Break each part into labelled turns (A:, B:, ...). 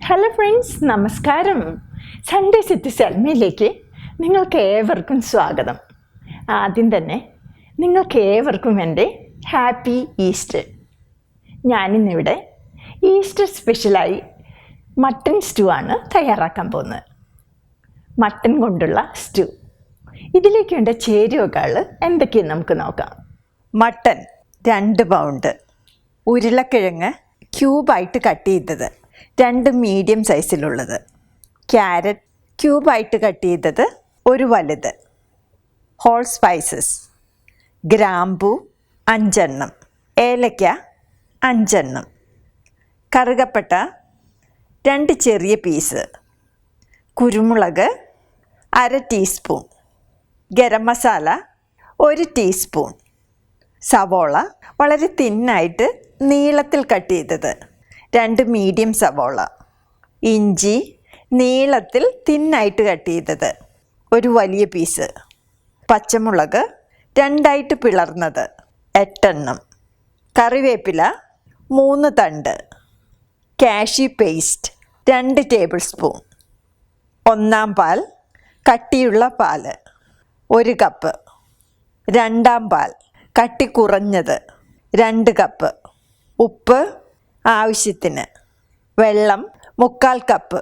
A: Hello friends, നമസ്കാരം. Sunday city സെൽമയിലേക്ക് നിങ്ങൾക്ക് ഏവർക്കും സ്വാഗതം. ആദ്യം തന്നെ നിങ്ങൾക്ക് ഏവർക്കും എൻ്റെ ഹാപ്പി ഈസ്റ്റർ. ഞാനിന്നിവിടെ ഈസ്റ്റർ സ്പെഷ്യലായി മട്ടൺ സ്റ്റൂ ആണ് തയ്യാറാക്കാൻ പോകുന്നത്. മട്ടൺ കൊണ്ടുള്ള സ്റ്റൂ. ഇതിലേക്ക് വേണ്ട ചേരുവകൾ എന്തൊക്കെയെന്ന് നമുക്ക് നോക്കാം. മട്ടൺ 2 പൗണ്ട്, ഉരുളക്കിഴങ്ങ് ക്യൂബായിട്ട് കട്ട് ചെയ്തത് 2 മീഡിയം സൈസിലുള്ളത്, ക്യാരറ്റ് ക്യൂബായിട്ട് കട്ട് ചെയ്തത് 1 വലുത്, ഹോൾ സ്പൈസസ് ഗ്രാമ്പൂ 5 എണ്ണം, ഏലക്ക 5 എണ്ണം, കറുകപ്പട്ട 2 ചെറിയ പീസ്, കുരുമുളക് 1/2 ടീസ്പൂൺ, ഗരം മസാല 1 ടീസ്പൂൺ, സവോള വളരെ തിന്നായിട്ട് നീളത്തിൽ കട്ട് ചെയ്തത് 2 മീഡിയം സവോള, ഇഞ്ചി നീളത്തിൽ തിന്നായിട്ട് കട്ട് ചെയ്തത് 1 വലിയ പീസ്, പച്ചമുളക് 2 പിളർന്നത് 8 എണ്ണം, കറിവേപ്പില 3 തണ്ട്, കാഷ്യൂ പേസ്റ്റ് 2 ടേബിൾ സ്പൂൺ, 1 പാൽ കട്ടിയുള്ള പാല് 1 കപ്പ്, 2 പാൽ കട്ടി കുറഞ്ഞത് 2 കപ്പ്, ഉപ്പ് ആവശ്യത്തിന്, വെള്ളം 3/4 കപ്പ്,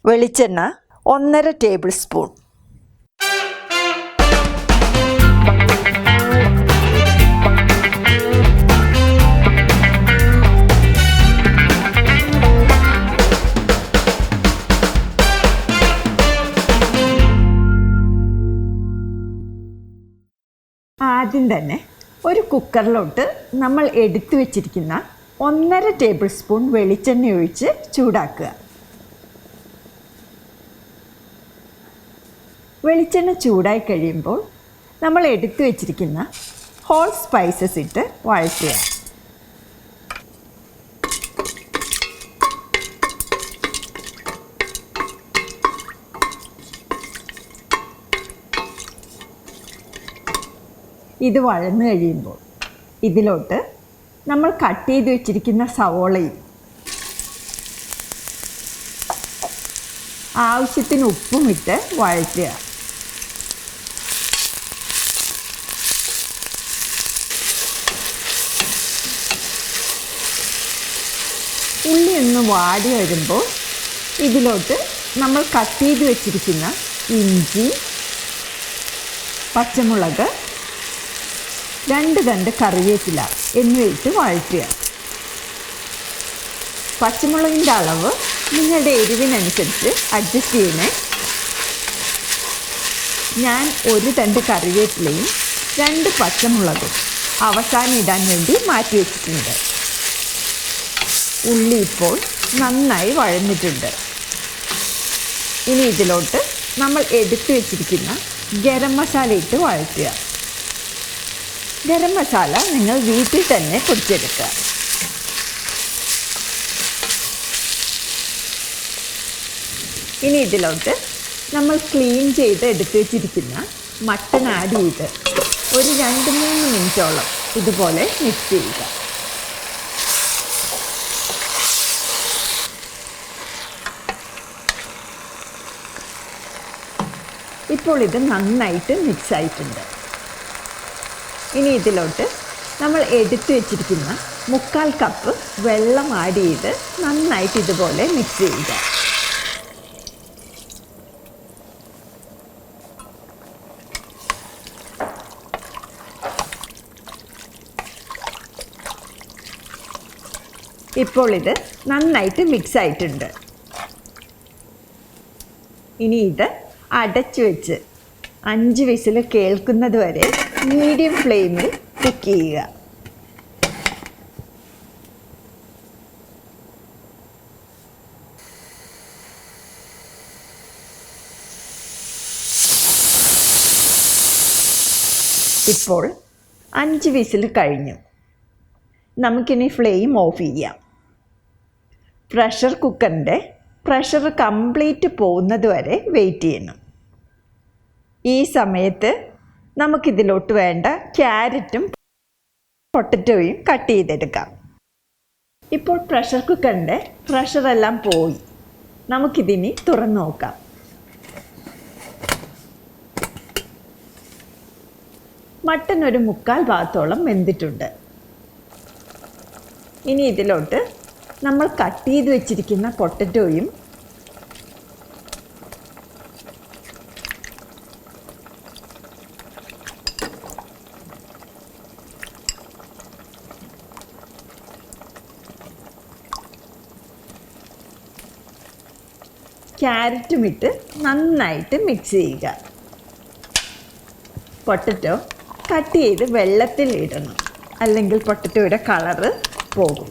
A: വെളിച്ചെണ്ണ 1.5 ടേബിൾ സ്പൂൺ. ആദ്യം തന്നെ ഒരു കുക്കറിലോട്ട് നമ്മൾ എടുത്തു വച്ചിരിക്കുന്ന 1.5 ടേബിൾ സ്പൂൺ വെളിച്ചെണ്ണ ഒഴിച്ച് ചൂടാക്കുക. വെളിച്ചെണ്ണ ചൂടായി കഴിയുമ്പോൾ നമ്മൾ എടുത്തു വച്ചിരിക്കുന്ന ഹോൾ സ്പൈസസ് ഇട്ട് വഴറ്റുക. ഇത് വഴന്നു കഴിയുമ്പോൾ ഇതിലോട്ട് നമ്മൾ കട്ട് ചെയ്ത് വെച്ചിരിക്കുന്ന സവോളയും ആവശ്യത്തിന് ഉപ്പും ഇട്ട് വഴറ്റുക. ഉള്ളി ഒന്ന് വാടി വരുമ്പോൾ ഇതിലോട്ട് നമ്മൾ കട്ട് ചെയ്ത് വെച്ചിരിക്കുന്ന ഇഞ്ചി, പച്ചമുളക്, 2 തണ്ട് കറിവേപ്പില എന്നിവയിട്ട് വഴറ്റുക. പച്ചമുളകിൻ്റെ അളവ് നിങ്ങളുടെ എരിവിനനുസരിച്ച് അഡ്ജസ്റ്റ് ചെയ്യണേ. ഞാൻ 1 തണ്ട് കറിവേപ്പിലയും 2 പച്ചമുളകും അവസാനം ഇടാൻ വേണ്ടി മാറ്റി വെച്ചിട്ടുണ്ട്. ഉള്ളി ഇപ്പോൾ നന്നായി വഴന്നിട്ടുണ്ട്. ഇനി ഇതിലോട്ട് നമ്മൾ എടുത്തു വെച്ചിരിക്കുന്ന ഗരം മസാല ഇട്ട് വഴറ്റുക. ഗരം മസാല നിങ്ങൾ വീട്ടിൽ തന്നെ പൊടിച്ചെടുക്കുക. ഇനി ഇതിലോട്ട് നമ്മൾ ക്ലീൻ ചെയ്ത് എടുത്തു വെച്ചിരിക്കുന്ന മട്ടൺ ആഡ് ചെയ്ത് ഒരു 2-3 മിനിറ്റോളം ഇതുപോലെ മിക്സ് ചെയ്യുക. ഇപ്പോൾ ഇത് നന്നായിട്ട് മിക്സ് ആയിട്ടുണ്ട്. ഇനി ഇതിലോട്ട് നമ്മൾ എടുത്തു വെച്ചിരിക്കുന്ന 3/4 കപ്പ് വെള്ളം ആഡ് ചെയ്ത് നന്നായിട്ട് ഇതുപോലെ മിക്സ് ചെയ്യുക. ഇപ്പോൾ ഇത് നന്നായിട്ട് മിക്സ് ആയിട്ടുണ്ട്. ഇനി ഇത് അടച്ചു വെച്ച് 5 വിസിൽ കേൾക്കുന്നത് വരെ മീഡിയം ഫ്ലെയിമിൽ കുക്ക് ചെയ്യുക. ഇപ്പോൾ 5 വിസിൽ കഴിഞ്ഞു. നമുക്കിനി ഫ്ലെയിം ഓഫ് ചെയ്യാം. പ്രഷർ കുക്കറിൻ്റെ പ്രഷർ കംപ്ലീറ്റ് പോകുന്നത് വരെ വെയിറ്റ് ചെയ്യണം. ഈ സമയത്ത് നമുക്കിതിലോട്ട് വേണ്ട ക്യാരറ്റും പൊട്ടറ്റോയും കട്ട് ചെയ്തെടുക്കാം. ഇപ്പോൾ പ്രഷർ കുക്കറിൻ്റെ പ്രഷറെല്ലാം പോയി. നമുക്കിതിനി തുറന്നു നോക്കാം. മട്ടൻ ഒരു 3/4 ഭാഗത്തോളം വെന്തിട്ടുണ്ട്. ഇനി ഇതിലോട്ട് നമ്മൾ കട്ട് ചെയ്ത് വെച്ചിരിക്കുന്ന പൊട്ടറ്റോയും ക്യാരറ്റും ഇട്ട് നന്നായിട്ട് മിക്സ് ചെയ്യുക. പൊട്ടറ്റോ കട്ട് ചെയ്ത് വെള്ളത്തിൽ ഇടണം, അല്ലെങ്കിൽ പൊട്ടറ്റോയുടെ കളറ് പോകും.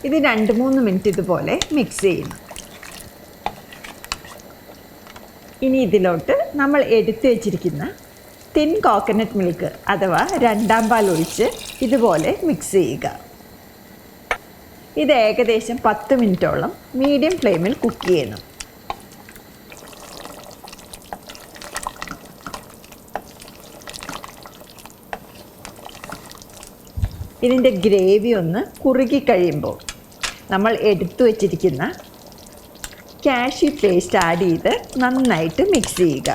A: ഇത് 2-3 മിനിറ്റ് ഇതുപോലെ മിക്സ് ചെയ്യണം. ഇനി ഇതിലോട്ട് നമ്മൾ എടുത്തു വെച്ചിരിക്കുന്ന തിൻ കോക്കനട്ട് മിൽക്ക് അഥവാ 2ാം പാൽ ഒഴിച്ച് ഇതുപോലെ മിക്സ് ചെയ്യുക. ഇത് ഏകദേശം 10 മിനിറ്റോളം മീഡിയം ഫ്ലെയിമിൽ കുക്ക് ചെയ്യണം. ഇതിൻ്റെ ഗ്രേവി ഒന്ന് കുറുകി കഴിയുമ്പോൾ നമ്മൾ എടുത്തു വച്ചിരിക്കുന്ന കാഷ്യൂ പേസ്റ്റ് ആഡ് ചെയ്ത് നന്നായിട്ട് മിക്സ് ചെയ്യുക.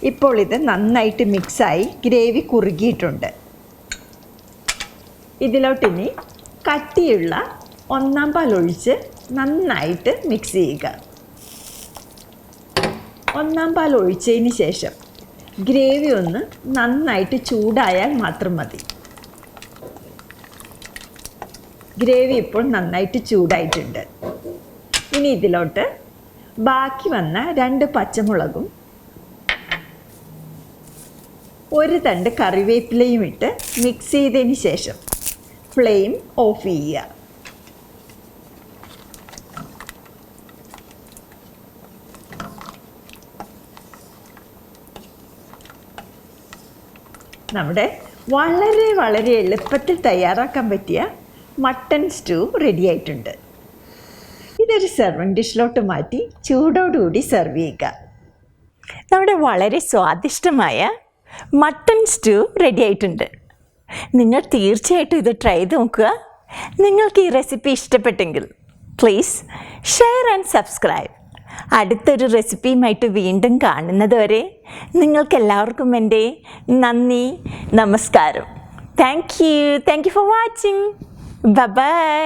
A: ഇപ്പോൾ ഇത് നന്നായിട്ട് മിക്സായി ഗ്രേവി കുറുകിയിട്ടുണ്ട്. ഇതിലോട്ടിനി കട്ടിയുള്ള 1ാം പാൽ ഒഴിച്ച് നന്നായിട്ട് മിക്സ് ചെയ്യുക. 1ാം പാൽ ഒഴിച്ചതിന് ശേഷം ഗ്രേവി ഒന്ന് നന്നായിട്ട് ചൂടായാൽ മാത്രം മതി. ഗ്രേവി ഇപ്പോൾ നന്നായിട്ട് ചൂടായിട്ടുണ്ട്. ഇനി ഇതിലോട്ട് ബാക്കി വന്ന 2 പച്ചമുളകും 1 തണ്ട് കറിവേപ്പിലയും ഇട്ട് മിക്സ് ചെയ്തതിന് ശേഷം ഫ്ലെയിം ഓഫ് ചെയ്യുക. നമ്മുടെ വളരെ എളുപ്പത്തിൽ തയ്യാറാക്കാൻ പറ്റിയ മട്ടൺ സ്റ്റൂ റെഡി ആയിട്ടുണ്ട്. ഇതൊരു സെർവിങ് ഡിഷിലോട്ട് മാറ്റി ചൂടോടുകൂടി സെർവ് ചെയ്യുക. നമ്മുടെ വളരെ സ്വാദിഷ്ടമായ മട്ടൺ സ്റ്റൂ റെഡി ആയിട്ടുണ്ട്. നിങ്ങൾ തീർച്ചയായിട്ടും ഇത് ട്രൈ ചെയ്ത് നോക്കുക. നിങ്ങൾക്ക് ഈ റെസിപ്പി ഇഷ്ടപ്പെട്ടെങ്കിൽ പ്ലീസ് ഷെയർ ആൻഡ് സബ്സ്ക്രൈബ്. അടുത്തൊരു റെസിപ്പിയുമായിട്ട് വീണ്ടും കാണുന്നത് വരെ നിങ്ങൾക്കെല്ലാവർക്കും എൻ്റെ നന്ദി, നമസ്കാരം. Thank you for watching. By.